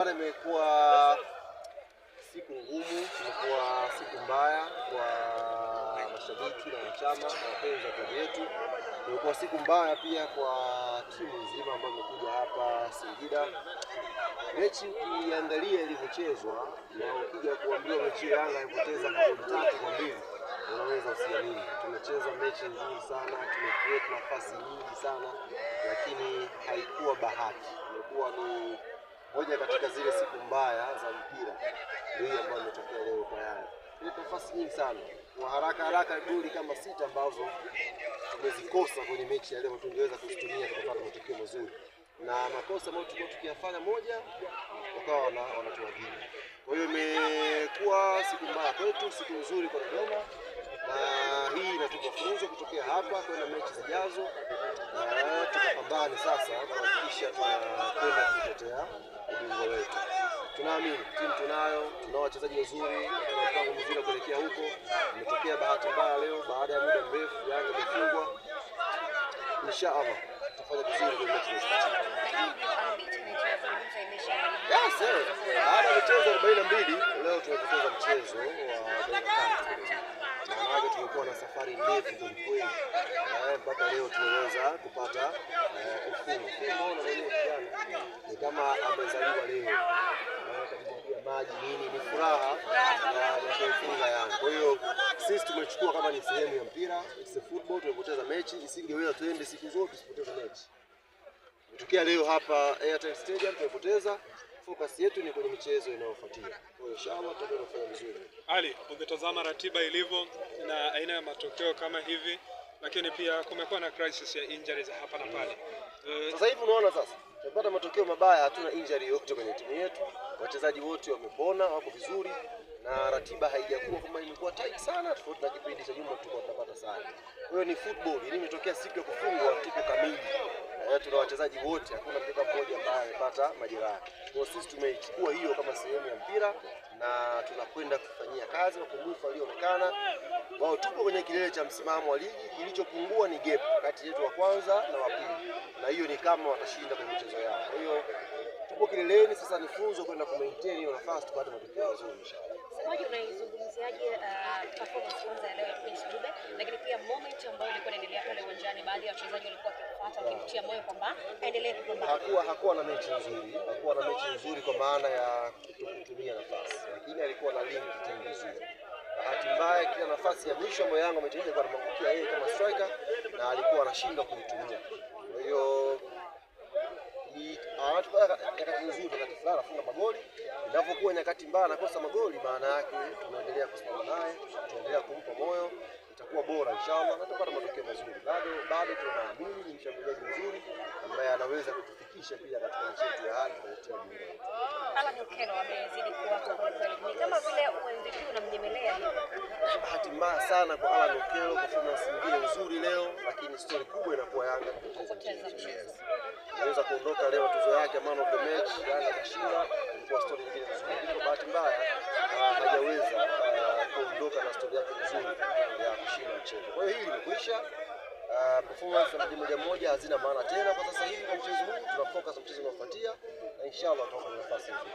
Imekuwa siku ngumu, imekuwa siku mbaya kwa mashabiki na wanachama na wapenzi wa klabu yetu. Imekuwa siku mbaya pia kwa timu nzima ambayo imekuja hapa Singida. Mechi ukiangalia ilivyochezwa na ukija kuambiwa mechi Yanga ilipoteza magoli 3-2, unaweza usiamini. Tumecheza mechi nzuri sana, tumecreate nafasi nyingi sana, lakini haikuwa bahati. Imekuwa ni moja katika zile siku mbaya za mpira ndio ambayo imetokea leo kwa Yanga. Ile nafasi nyingi sana. Kwa haraka goli kama 6 ambazo tumezikosa kwenye mechi ya leo, tungeweza kuzitumia tukapata matokeo mazuri. Na makosa ambayo tulikuwa tukiyafanya moja wakawa wanatuadhibu. Kwa hiyo imekuwa siku mbaya kwetu, siku nzuri kwa Dodoma. Na hii inatupa funzo kutokea hapa kwenda mechi zijazo. Tukapambane sasa kuhakikisha tunakwenda kutetea ubingwa wetu. Tunaamini timu tunayo, tunao wachezaji wazuri, tuna mpango mzuri kuelekea huko. Imetokea bahati mbaya leo baada ya muda mrefu Yanga imefungwa. Inshallah tutafanya vizuri kwenye mechi zijazo. Baada ya michezo 42 leo tumepoteza mchezo wa 43. Maana tumekuwa na safari ndefu kweli. Mpaka leo tumeweza kupata ufungu. Unaona mwenyewe kijana ni kama amezaliwa leo. Maji nini ni furaha ya kuifunga Yanga. Kwa hiyo sisi tumechukua kama ni sehemu ya mpira, it's a football, tumepoteza mechi, isingeweza tuende siku zote tusipoteze mechi. Tukiwa leo hapa Airtel Stadium tumepoteza, focus yetu ni kwenye michezo inayofuatia. Kwa hiyo inshallah tutakwenda kufanya vizuri. Ali, ungetazama ratiba ilivyo na aina ya matokeo kama hivi, lakini pia kumekuwa na crisis ya injuries hapa na pale. Sasa hivi unaona sasa tumepata matokeo mabaya, hatuna injury yote kwenye timu yetu. Wachezaji wote wamepona, wako vizuri na ratiba haijakuwa kama imekuwa tight sana tofauti na kipindi cha nyuma tulikuwa tunapata sana. Kwa hiyo ni football, ili imetokea siku ya kufungwa tuko kamili. Tuna wachezaji wote, hakuna mtu mmoja ambaye amepata majeraha. Kwa sisi tumeichukua hiyo kama sehemu ya mpira na tunakwenda kufanyia kazi mapungufu yalionekana. Wao tupo kwenye kilele cha msimamo wa ligi, kilichopungua ni gap kati yetu wa kwanza na wa pili. Na hiyo ni kama watashinda kwenye michezo yao. Kwa hiyo tupo kileleni, sasa ni funzo kwenda ku maintain hiyo nafasi tupate matokeo mazuri inshallah. Sasa unaizungumziaje performance kwanza ya leo ya Prince Dube, lakini pia moment ambayo ilikuwa inaendelea pale uwanjani, baadhi ya wachezaji walikuwa wakifuata wakimtia moyo kwamba aendelee kupambana. Hakuwa na mechi nzuri, hakuwa na mechi nzuri kwa maana ya kutumia nafasi, lakini alikuwa na link timu vizuri. Bahati mbaya kila nafasi ya mwisho ambayo Yanga ametengeneza kwa kumwangukia yeye kama striker na alikuwa anashindwa kuitumia. Kwa hiyo anatupata nyakati nzuri, wakati fulani anafunga magoli. Inapokuwa nyakati mbaya anakosa magoli, maana yake tunaendelea kusimama naye, tunaendelea kumpa moyo, itakuwa bora inshallah na tutapata matokeo mazuri. Bado tunaamini ni mshambuliaji mzuri ambaye anaweza kutufikisha pia katika nchi yetu ya hali kuletea ubingwa. Alan Okello amezidi kuwa kwa kweli. Ni kama vile MVP unamnyemelea hivi. Bahati mbaya sana kwa Alan Okello, performance nyingine nzuri leo, lakini story kubwa inakuwa Yanga kupoteza mchezo. Anaweza kuondoka leo tuzo yake man of the match, Yanga kashinda, ilikuwa story nyingine nzuri. Kwa bahati mbaya hajaweza kuondoka na story yake nzuri ya kushinda mchezo. Kwa hiyo hili limekwisha. Performance za timu moja hazina maana tena kwa sasa hivi kwa mchezo huu. Tuna focus mchezo unaofuatia na inshallah tutakuwa na nafasi nzuri.